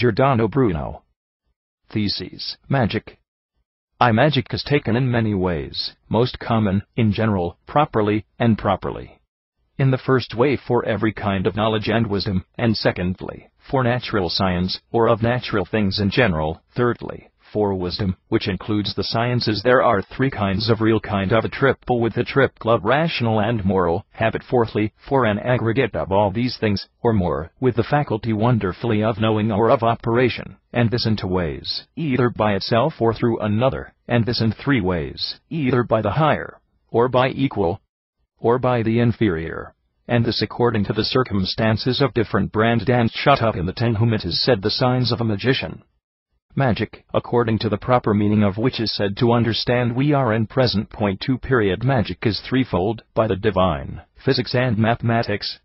Giordano Bruno. Thesis. Magic. Magic is taken in many ways, most common, in general, properly, and properly. In the first way for every kind of knowledge and wisdom, and secondly, for natural science, or of natural things in general, thirdly, for wisdom, which includes the sciences. There are three kinds of real kind of a triple with the triple of rational and moral habit. Fourthly, for an aggregate of all these things, or more, with the faculty wonderfully of knowing or of operation, and this in two ways, either by itself or through another, and this in three ways, either by the higher, or by equal, or by the inferior, and this according to the circumstances of different brand and shut up in the ten whom it is said the signs of a magician. Magic, according to the proper meaning of which is said to understand we are in present point 2 period. Magic is threefold, by the divine, physics and mathematics,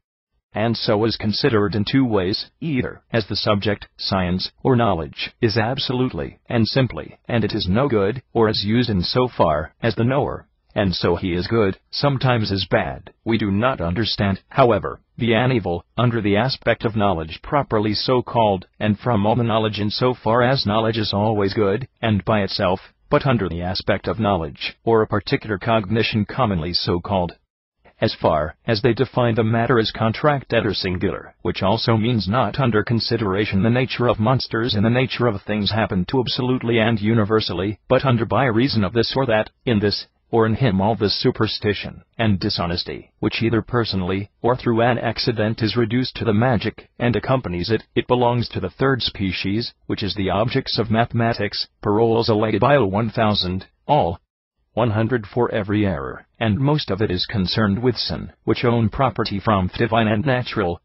and so is considered in two ways, either as the subject, science, or knowledge, is absolutely and simply, and it is no good, or as used in so far as the knower, and so he is good, sometimes is bad. We do not understand, however, the evil, under the aspect of knowledge properly so called, and from all the knowledge in so far as knowledge is always good, and by itself, but under the aspect of knowledge, or a particular cognition commonly so called, as far as they define the matter as contracted or singular, which also means not under consideration the nature of monsters and the nature of things happen to absolutely and universally, but under by reason of this or that, in this, or in him all this superstition and dishonesty, which either personally, or through an accident is reduced to the magic, and accompanies it. It belongs to the third species, which is the objects of mathematics, paroles alleged by 1000, all 100 for every error, and most of it is concerned with sin, which own property from divine and natural.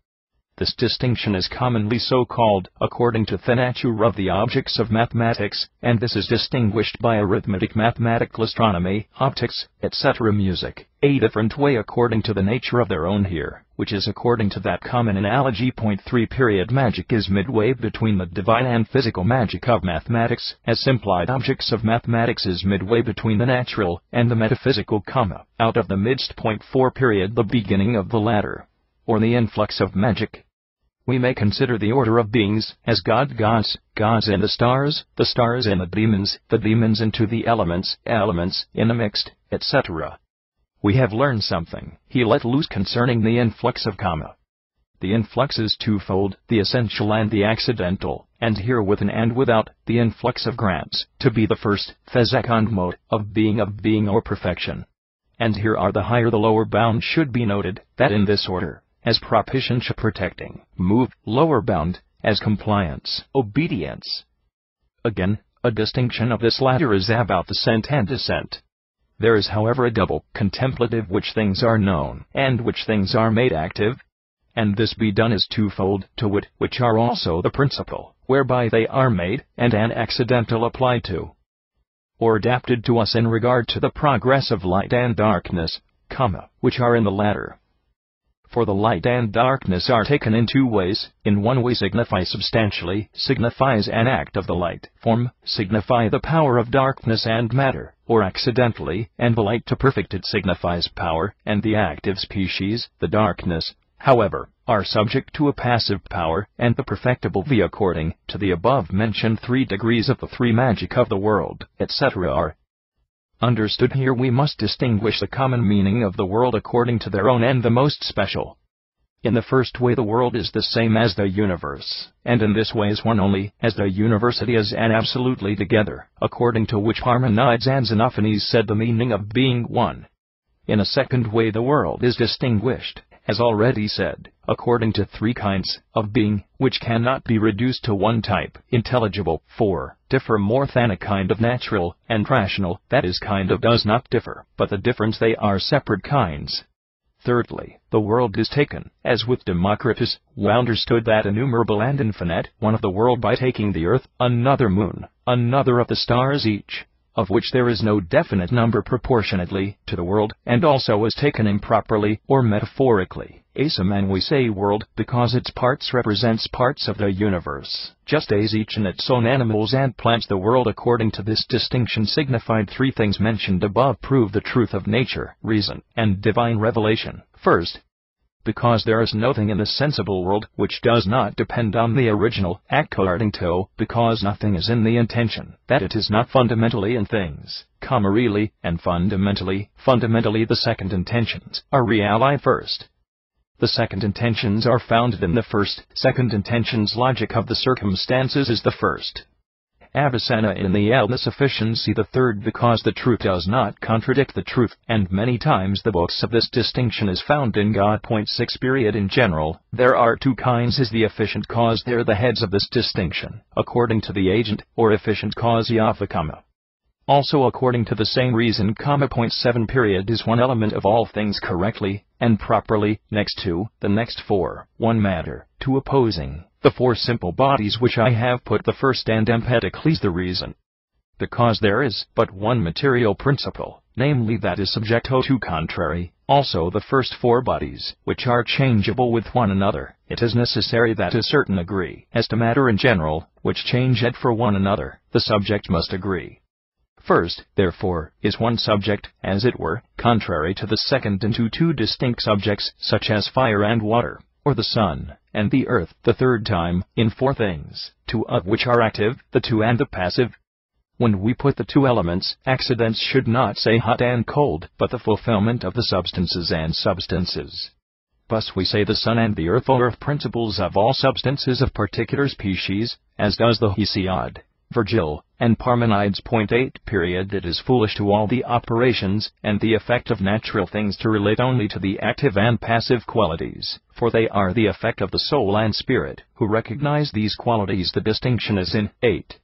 This distinction is commonly so called, according to the nature of the objects of mathematics, and this is distinguished by arithmetic, mathematical astronomy, optics, etc. Music, a different way according to the nature of their own here, which is according to that common analogy. Point 3 period. Magic is midway between the divine and physical magic of mathematics, as implied objects of mathematics is midway between the natural and the metaphysical, out of the midst. Point 4 period. The beginning of the latter, or the influx of magic. We may consider the order of beings, as gods in the stars in the demons into the elements in the mixed, etc. We have learned something, he let loose concerning the influx of The influx is twofold, the essential and the accidental, and here with and without, the influx of grants, to be the first, the second mode, of being or perfection. And here are the higher the lower bound. Should be noted, that in this order, as propitiation, protecting, move, lower bound, as compliance, obedience. Again, a distinction of this latter is about ascent and descent. There is however a double, contemplative, which things are known, and which things are made active, and this be done is twofold, to wit, which are also the principle, whereby they are made, and an accidental applied to, or adapted to us in regard to the progress of light and darkness, which are in the latter. For the light and darkness are taken in two ways. In one way signify substantially, signifies an act of the light form, signify the power of darkness and matter, or accidentally, and the light to perfect it signifies power, and the active species, the darkness, however, are subject to a passive power, and the perfectible V according to the above-mentioned 3 degrees of the 3 magic of the world, etc. are understood. Here we must distinguish the common meaning of the world according to their own and the most special. In the first way the world is the same as the universe, and in this way is one only, as the university is and absolutely together, according to which Parmenides and Xenophanes said the meaning of being one. In a second way the world is distinguished, as already said, according to 3 kinds of being, which cannot be reduced to one type, intelligible, for differ more than a kind of natural, and rational, that is kind of does not differ, but the difference they are separate kinds. Thirdly, the world is taken, as with Democritus, who understood that innumerable and infinite, one of the world by taking the earth, another moon, another of the stars each, of which there is no definite number proportionately to the world, and also was taken improperly, or metaphorically, and we say world, because its parts represents parts of the universe, just as each in its own animals and plants. The world according to this distinction signified 3 things mentioned above prove the truth of nature, reason, and divine revelation. First, because there is nothing in the sensible world which does not depend on the original, according to, because nothing is in the intention, that it is not fundamentally in things, really, and fundamentally the second intentions are reali first. The second intentions are founded in the first. Second intentions logic of the circumstances is the first. Avicenna in the L the sufficiency the third, because the truth does not contradict the truth, and many times the books of this distinction is found in God. 6 In general, there are two kinds is the efficient cause. They're the heads of this distinction, according to the agent, or efficient cause of the comma. Also according to the same reason, 7 is one element of all things correctly and properly, next to the next four, one matter, two opposing, the four simple bodies which I have put the first, and Empedocles the reason. Because there is but one material principle, namely that is subject to contrary, also the first four bodies, which are changeable with one another, it is necessary that a certain agree, as to matter in general, which change it for one another, the subject must agree. First, therefore, is one subject, as it were, contrary to the second into two distinct subjects, such as fire and water, or the sun and the earth, the third time, in four things, two of which are active, the two and the passive. When we put the two elements, accidents should not say hot and cold, but the fulfillment of the substances and substances. Thus we say the sun and the earth are earth principles of all substances of particular species, as does the Hesiod, Virgil, and Parmenides. 8 It is foolish to all the operations and the effect of natural things to relate only to the active and passive qualities, for they are the effect of the soul and spirit, who recognize these qualities. The distinction is in 8.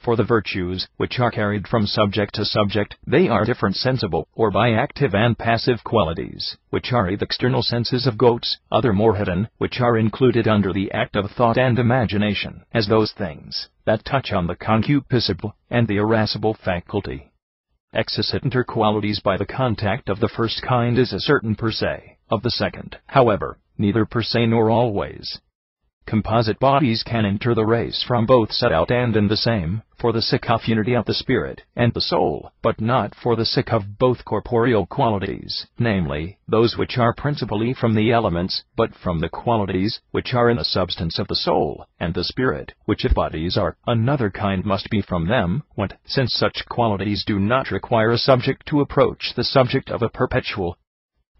For the virtues, which are carried from subject to subject, they are different sensible, or by active and passive qualities, which are the external senses of goats, other more hidden, which are included under the act of thought and imagination, as those things that touch on the concupiscible and the irascible faculty. Excitanter qualities by the contact of the first kind is a certain per se, of the second, however, neither per se nor always. Composite bodies can enter the race from both set out and in the same, for the sake of unity of the spirit and the soul, but not for the sake of both corporeal qualities, namely, those which are principally from the elements, but from the qualities which are in the substance of the soul and the spirit, which if bodies are, another kind must be from them, since such qualities do not require a subject to approach the subject of a perpetual,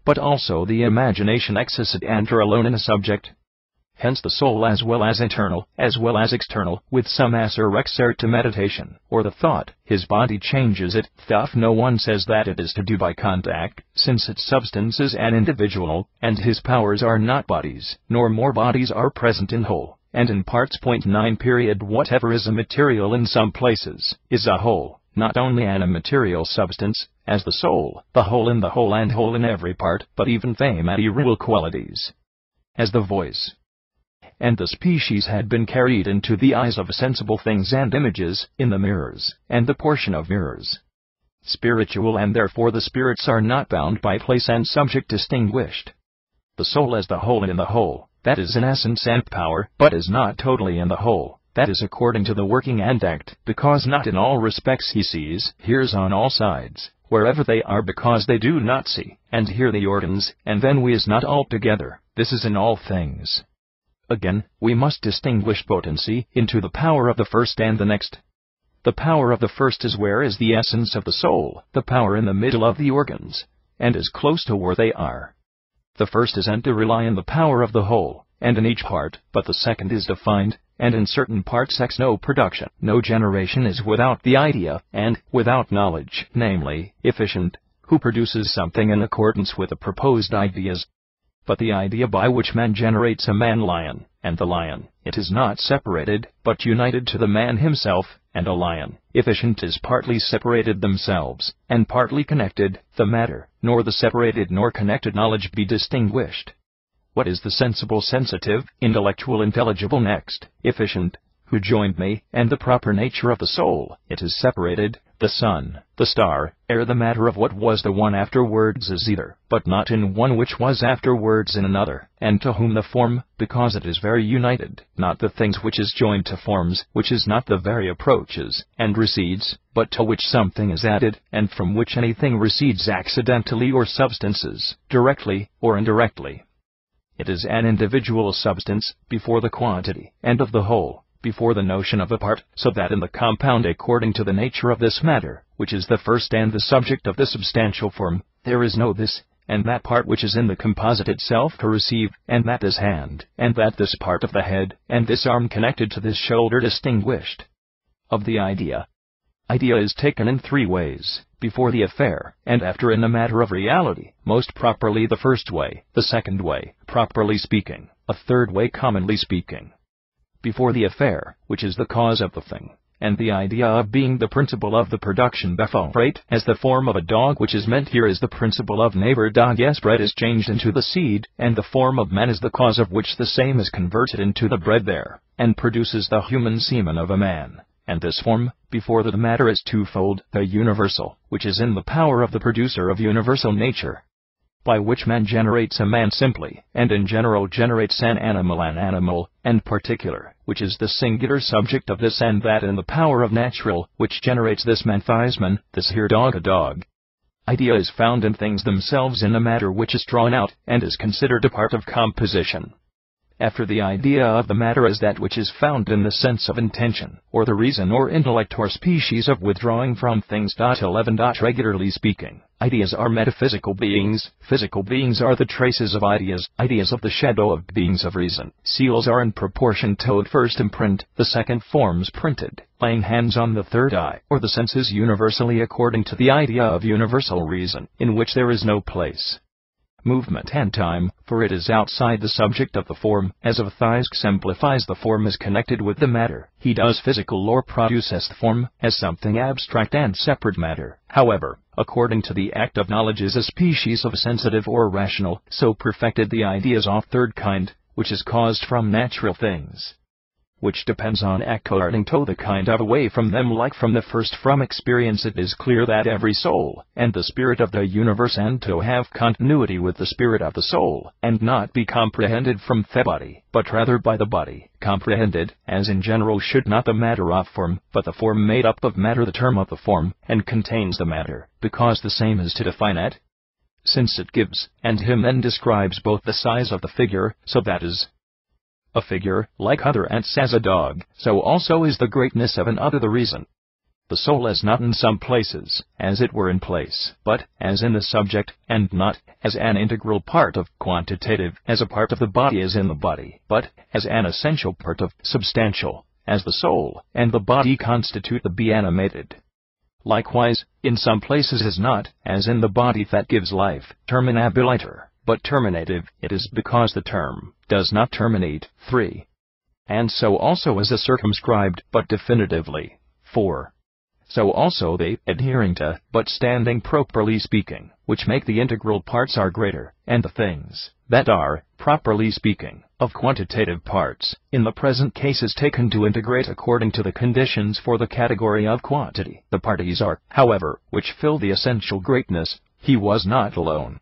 but also the imagination exist and are alone in a subject. Hence the soul, as well as internal, as well as external, with some exert to meditation, or the thought, his body changes it. Thus no one says that it is to do by contact, since its substance is an individual, and his powers are not bodies, nor more bodies are present in whole, and in parts. 9 Whatever is a material in some places, is a whole, not only an immaterial substance, as the soul, the whole in the whole and whole in every part, but even fame and real qualities, as the voice and the species had been carried into the eyes of sensible things and images, in the mirrors, and the portion of mirrors. Spiritual, and therefore the spirits are not bound by place and subject distinguished. The soul as the whole and in the whole, that is in essence and power, but is not totally in the whole, that is according to the working and act, because not in all respects he sees, hears on all sides, wherever they are, because they do not see and hear the organs, and then we is not altogether, this is in all things. Again, we must distinguish potency into the power of the first and the next. The power of the first is where is the essence of the soul, the power in the middle of the organs, and is close to where they are. The first is and to rely on the power of the whole, and in each part, but the second is defined, and in certain parts no production, no generation is without the idea, and without knowledge, namely, efficient, who produces something in accordance with the proposed ideas. But the idea by which man generates a man-lion, and the lion, it is not separated, but united to the man himself, and a lion, efficient is partly separated themselves, and partly connected, the matter, nor the separated nor connected knowledge be distinguished. What is the sensible, sensitive, intellectual, intelligible next, efficient, who joined me, and the proper nature of the soul, it is separated, the sun, the star, ere the matter of what was the one afterwards is either, but not in one which was afterwards in another, and to whom the form, because it is very united, not the things which is joined to forms, which is not the very approaches, and recedes, but to which something is added, and from which anything recedes accidentally or substances, directly or indirectly. It is an individual substance, before the quantity, and of the whole, before the notion of a part, so that in the compound according to the nature of this matter, which is the first and the subject of the substantial form, there is no this, and that part which is in the composite itself to receive, and that this hand, and that this part of the head, and this arm connected to this shoulder distinguished. Of the idea. Idea is taken in three ways, before the affair, and after in the matter of reality, most properly the first way, the second way, properly speaking, a third way commonly speaking. Before the affair, which is the cause of the thing, and the idea of being the principle of the production freight, as the form of a dog which is meant here is the principle of neighbor dog yes bread is changed into the seed, and the form of man is the cause of which the same is converted into the bread there, and produces the human semen of a man. And this form, before the matter is twofold, the universal, which is in the power of the producer of universal nature, by which man generates a man simply, and in general generates an animal, and particular, which is the singular subject of this and that in the power of natural, which generates this man Theisman, this here dog a dog. Idea is found in things themselves in a matter which is drawn out, and is considered a part of composition. After the idea of the matter is that which is found in the sense of intention, or the reason or intellect or species of withdrawing from things. 11. Regularly speaking, ideas are metaphysical beings, physical beings are the traces of ideas, ideas of the shadow of beings of reason. Seals are in proportion to the first imprint, the second forms printed, laying hands on the third eye, or the senses universally according to the idea of universal reason, in which there is no place, movement and time, for it is outside the subject of the form, as of Theis exemplifies the form is connected with the matter. He does physical or produces the form, as something abstract and separate matter, however, according to the act of knowledge is a species of sensitive or rational, so perfected the ideas of third kind, which is caused from natural things, which depends on according to the kind of away from them like from the first from experience. It is clear that every soul, and the spirit of the universe and to have continuity with the spirit of the soul, and not be comprehended from the body, but rather by the body, comprehended, as in general should not the matter of form, but the form made up of matter the term of the form, and contains the matter, because the same is to define it, since it gives, and him then describes both the size of the figure, so that is, a figure, like other ants as a dog, so also is the greatness of another the reason. The soul is not in some places, as it were in place, but, as in the subject, and not, as an integral part of quantitative, as a part of the body is in the body, but, as an essential part of substantial, as the soul, and the body constitute the be animated. Likewise, in some places is not, as in the body that gives life, terminabiliter, but terminative, it is because the term does not terminate. 3. And so also is a circumscribed, but definitively. 4. So also they, adhering to, but standing properly speaking, which make the integral parts are greater, and the things, that are, properly speaking, of quantitative parts, in the present case is taken to integrate according to the conditions for the category of quantity. The parties are, however, which fill the essential greatness. He was not alone.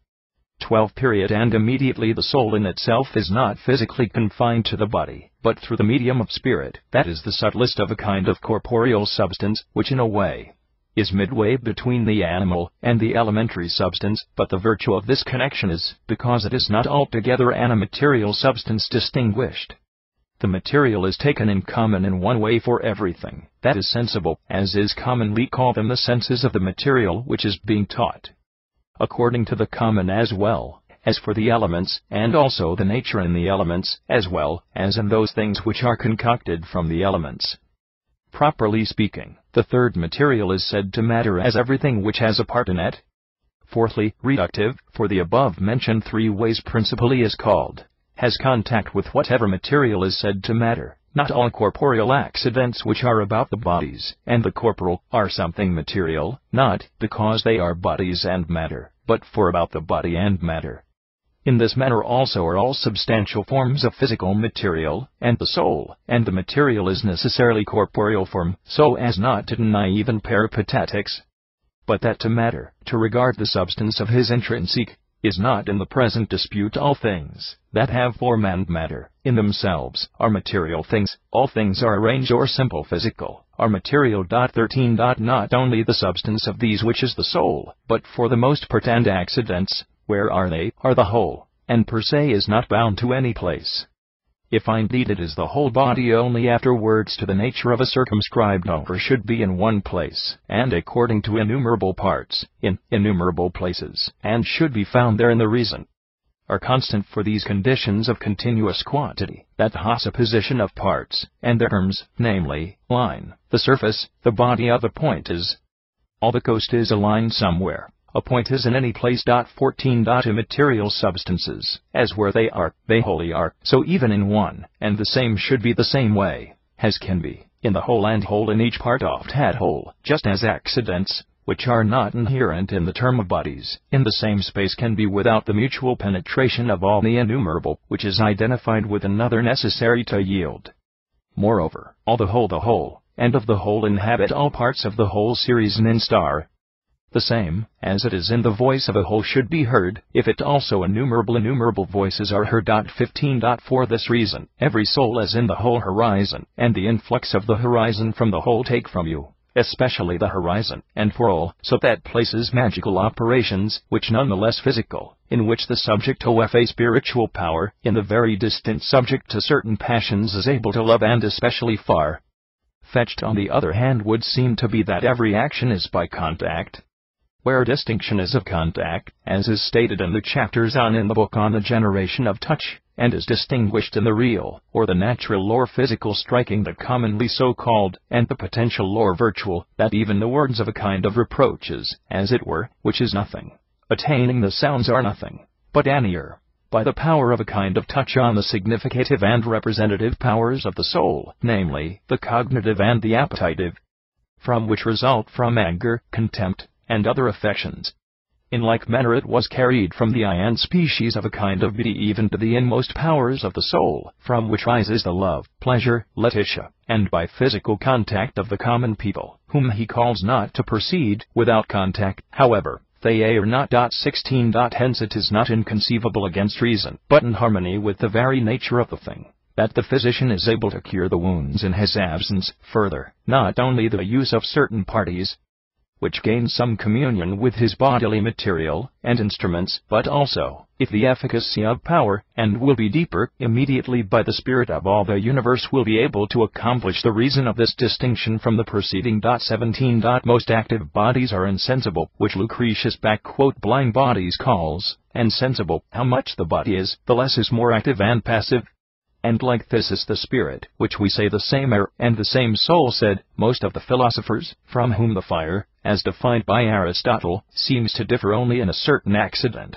12. And immediately the soul in itself is not physically confined to the body, but through the medium of spirit, that is the subtlest of a kind of corporeal substance, which in a way is midway between the animal and the elementary substance, but the virtue of this connection is, because it is not altogether an material substance distinguished. The material is taken in common in one way for everything that is sensible, as is commonly called them the senses of the material which is being taught, according to the common as well as for the elements, and also the nature in the elements, as well as in those things which are concocted from the elements. Properly speaking, the third material is said to matter as everything which has a part in it. Fourthly, reductive, for the above-mentioned three ways principally is called, has contact with whatever material is said to matter. Not all corporeal accidents which are about the bodies and the corporal are something material, not because they are bodies and matter, but for about the body and matter. In this manner also are all substantial forms of physical material, and the soul, and the material is necessarily corporeal form, so as not to deny even peripatetics, but that to matter, to regard the substance of his intrinsic, is not in the present dispute. All things that have form and matter in themselves are material things. All things are arranged or simple physical are material. 13. Not only the substance of these which is the soul, but for the most part and accidents, where are they, are the whole, and per se is not bound to any place. If indeed it is the whole body, only afterwards to the nature of a circumscribed knower should be in one place, and according to innumerable parts, in innumerable places, and should be found there in the reason, are constant for these conditions of continuous quantity, that supposition of parts, and their terms, namely, line, the surface, the body of a point is. All the coast is a line somewhere. A point is in any place. 14. Immaterial substances, as where they are, they wholly are, so even in one, and the same should be the same way, as can be, in the whole and whole in each part oft had whole, just as accidents, which are not inherent in the term of bodies, in the same space can be without the mutual penetration of all the innumerable, which is identified with another necessary to yield. Moreover, all the whole, and of the whole inhabit all parts of the whole series and in star. The same, as it is in the voice of a whole should be heard, if it also innumerable voices are heard. 15. For this reason, every soul is in the whole horizon, and the influx of the horizon from the whole take from you, especially the horizon, and for all, so that places magical operations, which none the less physical, in which the subject of a spiritual power, in the very distant subject to certain passions is able to love, and especially far fetched on the other hand would seem to be that every action is by contact, where distinction is of contact, as is stated in the chapters on in the book on the generation of touch, and is distinguished in the real, or the natural or physical striking the commonly so called, and the potential or virtual, that even the words of a kind of reproaches, as it were, which is nothing, attaining the sounds are nothing, but an ear, by the power of a kind of touch on the significative and representative powers of the soul, namely, the cognitive and the appetitive, from which result from anger, contempt, and other affections. In like manner it was carried from the eye and species of a kind of beauty even to the inmost powers of the soul, from which rises the love, pleasure, letitia, and by physical contact of the common people, whom he calls not to proceed without contact, however, they are not. 16. Hence it is not inconceivable against reason, but in harmony with the very nature of the thing, that the physician is able to cure the wounds in his absence. Further, not only the use of certain parties, which gain some communion with his bodily material and instruments, but also, if the efficacy of power, and will be deeper, immediately by the spirit of all the universe will be able to accomplish the reason of this distinction from the preceding. 17. Most active bodies are insensible, which Lucretius blind bodies calls, and sensible. How much the body is, the less is more active and passive. And like Thesis the spirit, which we say the same air, and the same soul said, most of the philosophers, from whom the fire, as defined by Aristotle, seems to differ only in a certain accident.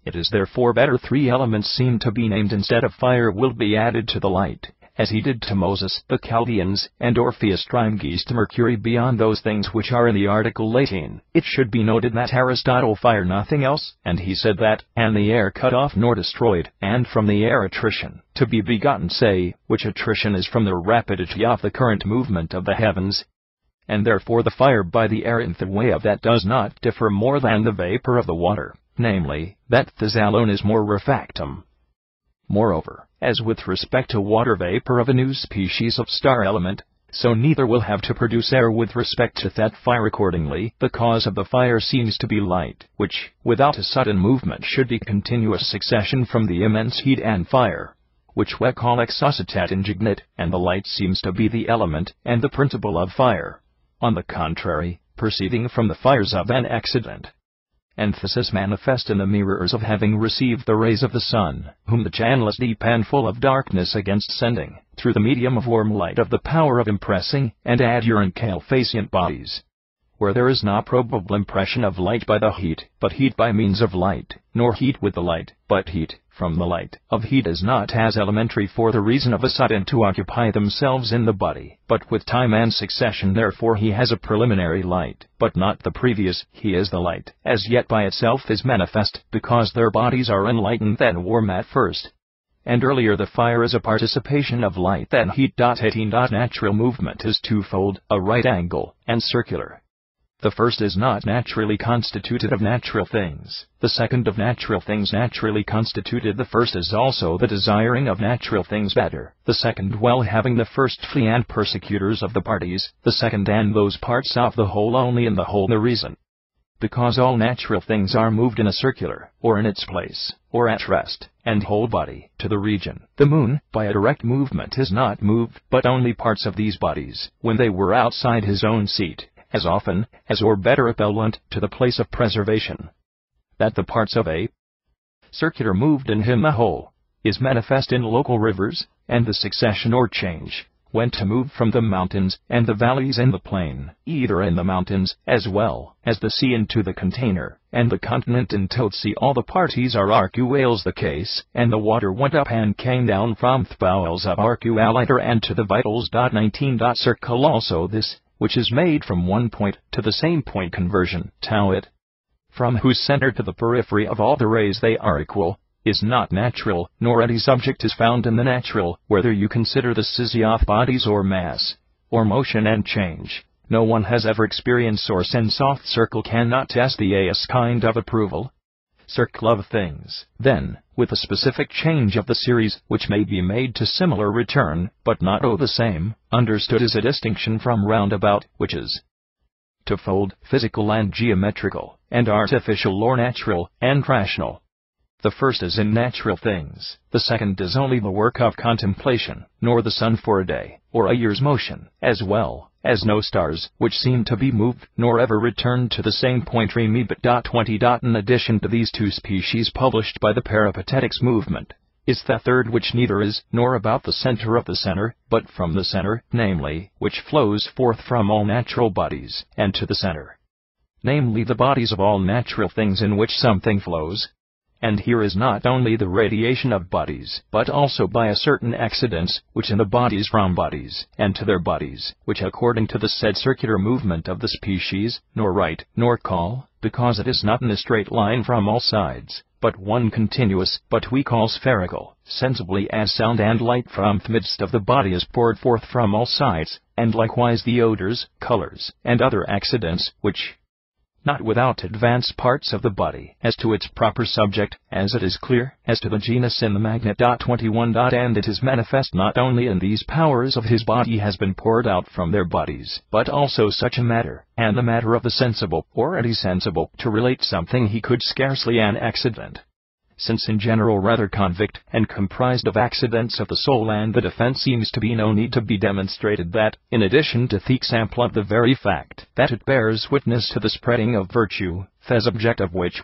It is therefore better 3 elements seem to be named instead of fire will be added to the light, as he did to Moses, the Chaldeans, and Orpheus Trismegistus to Mercury beyond those things which are in the article Latin. It should be noted that Aristotle fire nothing else, and he said that, and the air cut off nor destroyed, and from the air attrition, to be begotten say, which attrition is from the rapidity of the current movement of the heavens, and therefore the fire by the air in the way of that does not differ more than the vapor of the water, namely, that this alone is more refractum. Moreover, as with respect to water vapor of a new species of star element, so neither will have to produce air with respect to that fire. Accordingly, the cause of the fire seems to be light, which, without a sudden movement, should be continuous succession from the immense heat and fire, which we call exocitat indignat, and the light seems to be the element and the principle of fire, on the contrary, proceeding from the fires of an accident. And Thesis manifest in the mirrors of having received the rays of the sun, whom the channels deep and full of darkness against sending, through the medium of warm light of the power of impressing, and adherent calfacient bodies, where there is no probable impression of light by the heat, but heat by means of light, nor heat with the light, but heat from the light of heat is not as elementary for the reason of a sudden to occupy themselves in the body, but with time and succession. Therefore he has a preliminary light, but not the previous. He is the light, as yet by itself is manifest, because their bodies are enlightened then warm at first, and earlier the fire is a participation of light than heat. 18. Natural movement is twofold, a right angle, and circular. The first is not naturally constituted of natural things, the second of natural things naturally constituted. The first is also the desiring of natural things better, the second well having the first fee and persecutors of the parties, the second and those parts of the whole only in the whole the reason. because all natural things are moved in a circular, or in its place, or at rest, and whole body, to the region. The moon, by a direct movement is not moved, but only parts of these bodies, when they were outside his own seat, as often as or better appellant to the place of preservation. That the parts of a circular moved in him a whole, is manifest in local rivers, and the succession or change, when to move from the mountains and the valleys in the plain, either in the mountains, as well as the sea into the container, and the continent into the sea. All the parties are arcuales the case, and the water went up and came down from the bowels of arcualiter and to the vitals. 19. Circle also this, which is made from one point to the same point conversion, tau it, from whose center to the periphery of all the rays they are equal, is not natural, nor any subject is found in the natural, whether you consider the scissor of bodies or mass, or motion and change. No one has ever experienced or sense soft circle cannot test the AS kind of approval. Circle of things, then, with a specific change of the series, which may be made to similar return, but not the same, understood as a distinction from roundabout, which is twofold, physical and geometrical, and artificial or natural, and rational. The first is in natural things, the second is only the work of contemplation, nor the sun for a day, or a year's motion, as well as no stars, which seem to be moved, nor ever return to the same point. But 20. In addition to these two species published by the Peripatetics movement, is the third, which neither is, nor about the center of the center, but from the center, namely, which flows forth from all natural bodies, and to the center, namely the bodies of all natural things in which something flows. And here is not only the radiation of bodies, but also by a certain accidents, which in the bodies from bodies, and to their bodies, which according to the said circular movement of the species, nor right, nor call, because it is not in a straight line from all sides, but one continuous, but we call spherical, sensibly as sound and light from the midst of the body is poured forth from all sides, and likewise the odors, colors, and other accidents, which, not without advanced parts of the body, as to its proper subject, as it is clear, as to the genus in the magnet. 21. And it is manifest not only in these powers of his body has been poured out from their bodies, but also such a matter, and the matter of the sensible, or anti-sensible, to relate something he could scarcely an accident, since in general rather convict, and comprised of accidents of the soul. And the defense seems to be no need to be demonstrated that, in addition to the example of the very fact that it bears witness to the spreading of virtue, the subject of which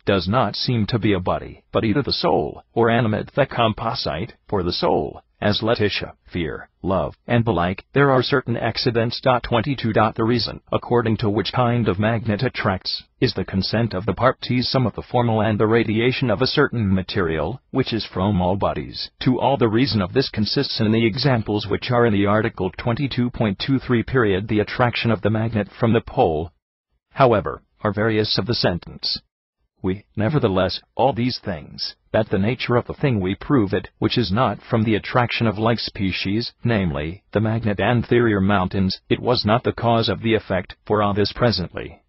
does not seem to be a body, but either the soul, or animate the composite, for the soul, as Letitia, fear, love, and the like, there are certain accidents. 22. The reason, according to which kind of magnet attracts, is the consent of the parties, some of the formal, and the radiation of a certain material, which is from all bodies, to all. The reason of this consists in the examples which are in the article 22.23. The attraction of the magnet from the pole, however, are various of the sentence. We, nevertheless, all these things, that the nature of the thing we prove it, which is not from the attraction of like species, namely, the magnet and inferior mountains, it was not the cause of the effect, for all this presently,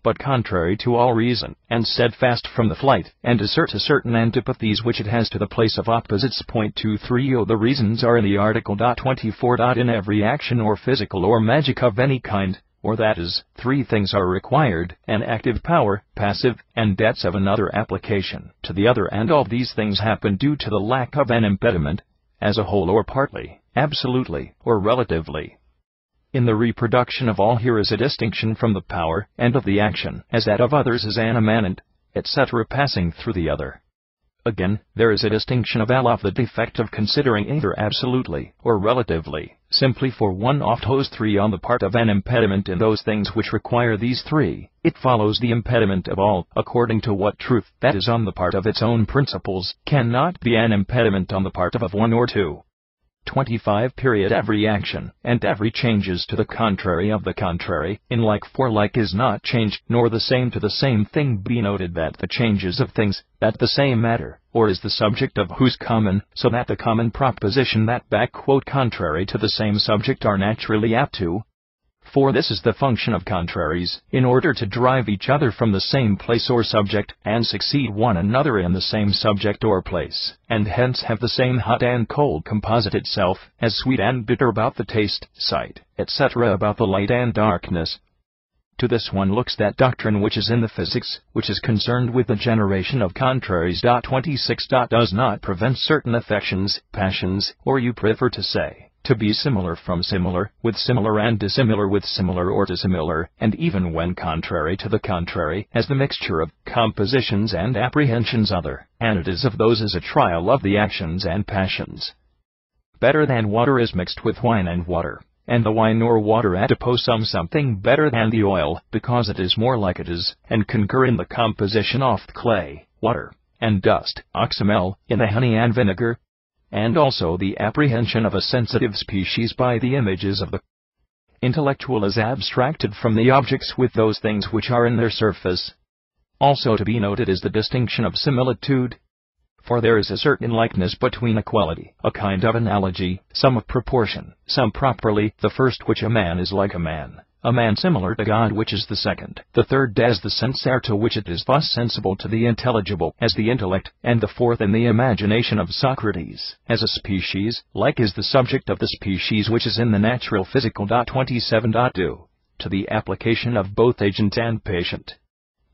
but contrary to all reason, and steadfast from the flight, and assert a certain antipathies which it has to the place of opposites. 23. The reasons are in the article. 24. In every action or physical or magic of any kind, or that is, three things are required, an active power, passive, and debts of another application to the other, and all these things happen due to the lack of an impediment, as a whole or partly, absolutely, or relatively. In the reproduction of all here is a distinction from the power, and of the action, as that of others is animant, etc. passing through the other. Again, there is a distinction of the defect of considering either absolutely, or relatively, simply for one oft host three on the part of an impediment in those things which require these three. It follows the impediment of all, according to what truth, that is on the part of its own principles, cannot be an impediment on the part of one or two. 25. Every action, and every changes to the contrary of the contrary, in like for like is not changed, nor the same to the same thing. Be noted that the changes of things, that the same matter, or is the subject of whose common, so that the common proposition that contrary to the same subject are naturally apt to. For this is the function of contraries, in order to drive each other from the same place or subject, and succeed one another in the same subject or place, and hence have the same hot and cold composite itself, as sweet and bitter about the taste, sight, etc. about the light and darkness. To this one looks that doctrine which is in the physics, which is concerned with the generation of contraries. 26. Does not prevent certain affections, passions, or you prefer to say, to be similar from similar, with similar and dissimilar with similar or dissimilar, and even when contrary to the contrary, as the mixture of compositions and apprehensions other, and it is of those as a trial of the actions and passions. Better than water is mixed with wine and water, and the wine or water adiposum something better than the oil, because it is more like it is, and concur in the composition of clay, water, and dust, oxymel, in the honey and vinegar, and also the apprehension of a sensitive species by the images of the intellectual is abstracted from the objects with those things which are in their surface. Also to be noted is the distinction of similitude. For there is a certain likeness between a quality, a kind of analogy, some of proportion, some properly, the first which a man is like a man similar to God which is the second, the third as the sensare to which it is thus sensible to the intelligible as the intellect, and the fourth in the imagination of Socrates, as a species, like is the subject of the species which is in the natural physical. 27. Due to the application of both agent and patient,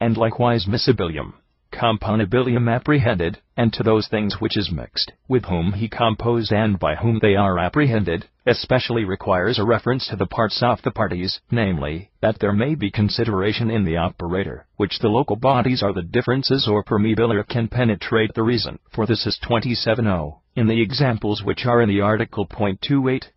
and likewise miscibilium, componabilium apprehended, and to those things which is mixed, with whom he composed and by whom they are apprehended, especially requires a reference to the parts of the parties, namely, that there may be consideration in the operator, which the local bodies are the differences or permeabilir can penetrate the reason, for this is 27.0, in the examples which are in the article. 28.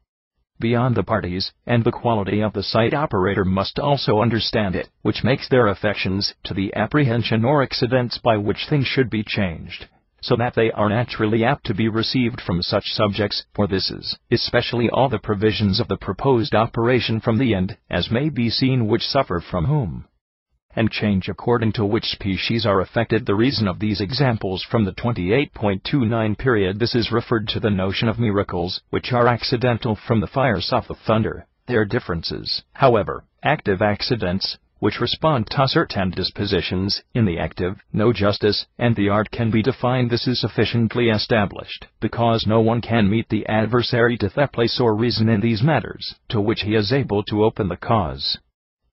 Beyond the parties, and the quality of the sight operator must also understand it, which makes their affections, to the apprehension or accidents by which things should be changed, so that they are naturally apt to be received from such subjects, for this is, especially all the provisions of the proposed operation from the end, as may be seen which suffer from whom, and change according to which species are affected. The reason of these examples from the 28.29 period. This is referred to the notion of miracles, which are accidental from the fires of the thunder, their differences, however, active accidents, which respond to certain dispositions, in the active, no justice, and the art can be defined. This is sufficiently established, because no one can meet the adversary to the place or reason in these matters, to which he is able to open the cause.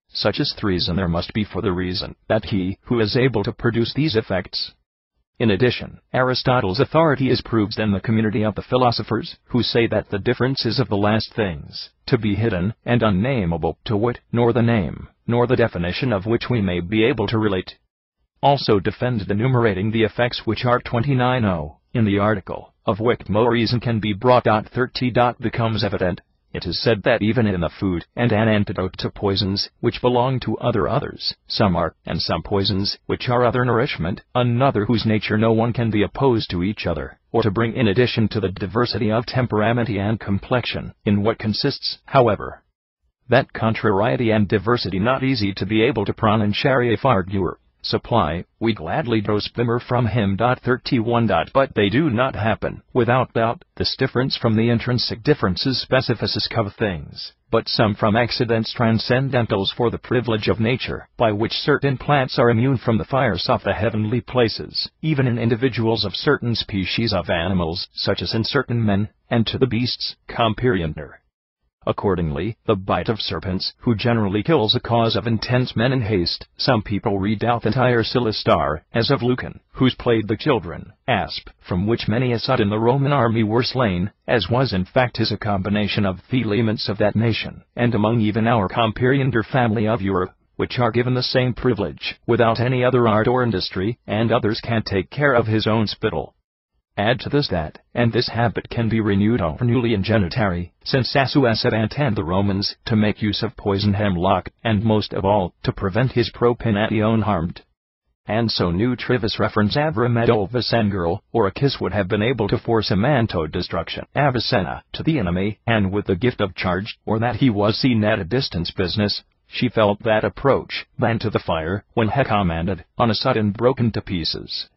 Such is the reason there must be for the reason, that he, who is able to produce these effects. In addition, Aristotle's authority is proved in the community of the philosophers, who say that the difference is of the last things, to be hidden, and unnameable, to wit, nor the name, nor the definition of which we may be able to relate. Also defend enumerating the effects which are 29.0, in the article, of which no reason can be brought. 30. Becomes evident. It is said that even in the food, and an antidote to poisons, which belong to others, some are, and some poisons, which are other nourishment, another whose nature no one can be opposed to each other, or to bring in addition to the diversity of temperament and complexion, in what consists, however, that contrariety and diversity not easy to be able to pronunciare arguer. Supply, we gladly draw spimmer from him. 31. But they do not happen, without doubt, this difference from the intrinsic differences specificis of things, but some from accidents transcendentals for the privilege of nature, by which certain plants are immune from the fires of the heavenly places, even in individuals of certain species of animals, such as in certain men, and to the beasts, comperienter. Accordingly, the bite of serpents, who generally kills a cause of intense men in haste, some people read out the entire Silistar, as of Lucan, whose played the children, asp, from which many a sud in the Roman army were slain, as was in fact his a combination of the elements of that nation, and among even our comperienter family of Europe, which are given the same privilege, without any other art or industry, and others can take care of his own spittle. Add to this that, and this habit can be renewed over newly in genitari, since Assuesavant and the Romans, to make use of poison hemlock, and most of all, to prevent his propination harmed. And so new trivis referens Avramedo Vicengirl, or a kiss would have been able to force a man to destruction, Avicenna, to the enemy, and with the gift of charge, or that he was seen at a distance business, she felt that approach, than to the fire, when he commanded, on a sudden broken to pieces.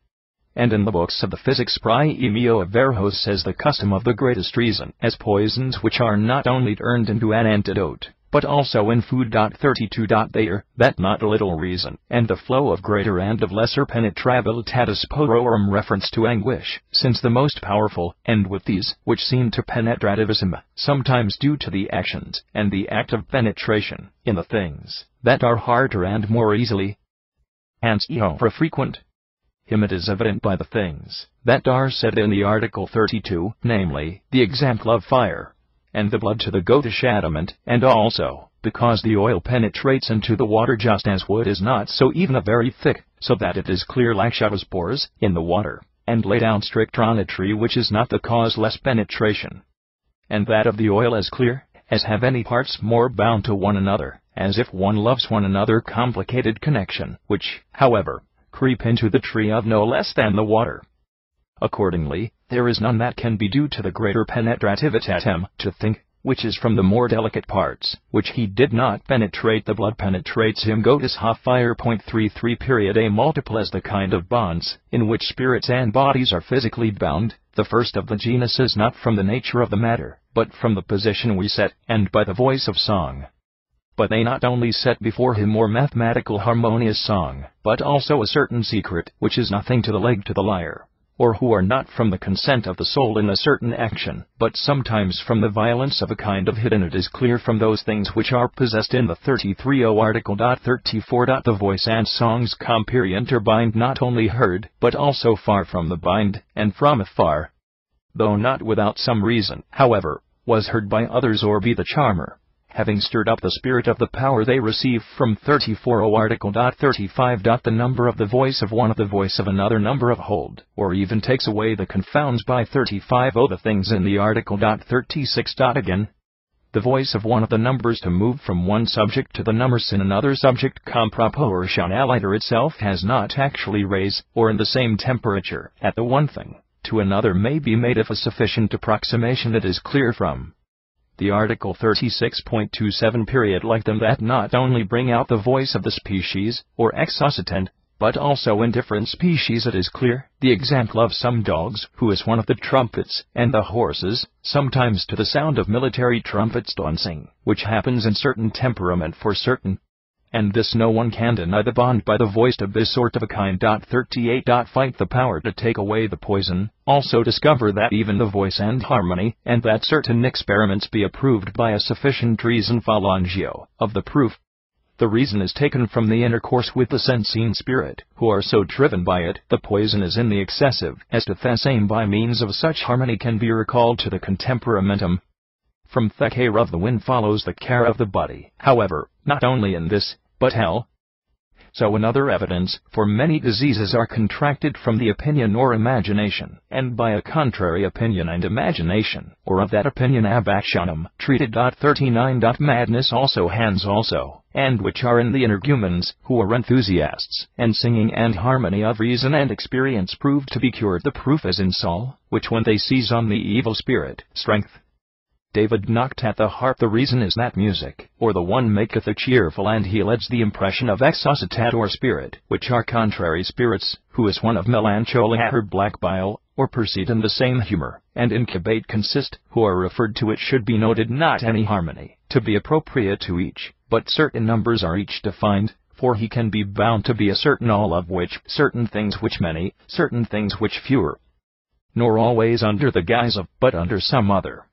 And in the books of the physics Priemio of Verhos says the custom of the greatest reason, as poisons which are not only turned into an antidote, but also in food. 32. They are that not a little reason, and the flow of greater and of lesser penetrabilitatis pororum reference to anguish, since the most powerful, and with these, which seem to penetrativism, sometimes due to the actions, and the act of penetration, in the things, that are harder and more easily, and for frequent. Him it is evident by the things, that are said in the article 32, namely, the example of fire, and the blood to the goatish adamant, and also, because the oil penetrates into the water just as wood is not so even a very thick, so that it is clear like showers pores, in the water, and lay down strict on a tree which is not the cause less penetration. And that of the oil as clear, as have any parts more bound to one another, as if one loves one another complicated connection, which, however, creep into the tree of no less than the water. Accordingly, there is none that can be due to the greater penetrativitatem, to think, which is from the more delicate parts, which he did not penetrate. The blood penetrates him. Goatus ha fire. 33. A multiple as the kind of bonds, in which spirits and bodies are physically bound. The first of the genus is not from the nature of the matter, but from the position we set, and by the voice of song. But they not only set before him more mathematical harmonious song, but also a certain secret, which is nothing to the leg to the lyre, or who are not from the consent of the soul in a certain action, but sometimes from the violence of a kind of hidden. It is clear from those things which are possessed in the 33. Article. 34. The voice and songs comperient or bind, not only heard, but also far from the bind, and from afar, though not without some reason, however, was heard by others, or be the charmer, having stirred up the spirit of the power they receive from 34. Article. 35. The number of the voice of one of the voice of another number of hold, or even takes away the confounds by 35. The things in the article. 36. Again, the voice of one of the numbers to move from one subject to the numbers in another subject com proportionaliter itself has not actually raise, or in the same temperature, at the one thing, to another may be made if a sufficient approximation it is clear from the article 36.27. Like them that not only bring out the voice of the species, or exocitant, but also in different species it is clear, the example of some dogs, who is one of the trumpets, and the horses, sometimes to the sound of military trumpets dancing, which happens in certain temperament for certain. And this no one can deny the bond by the voice of this sort of a kind. 38. Fight the power to take away the poison, also discover that even the voice and harmony, and that certain experiments be approved by a sufficient reason. Phalangio, of the proof. The reason is taken from the intercourse with the sensine spirit, who are so driven by it. The poison is in the excessive, as to the same by means of such harmony can be recalled to the contemperamentum. From the care of the wind follows the care of the body, however, not only in this, but hell. So another evidence, for many diseases are contracted from the opinion or imagination, and by a contrary opinion and imagination, or of that opinion abactionum, treated. 39. Madness also hands also, and which are in the energumens, who are enthusiasts, and singing and harmony of reason and experience proved to be cured. The proof is in Saul, which when they seize on the evil spirit, strength, David knocked at the harp. The reason is that music, or the one maketh a cheerful, and he lets the impression of exocitat or spirit, which are contrary spirits, who is one of melancholy or black bile, or proceed in the same humor, and incubate consist, who are referred to. It should be noted not any harmony, to be appropriate to each, but certain numbers are each defined, for he can be bound to be a certain all of which, certain things which many, certain things which fewer, nor always under the guise of, but under some other.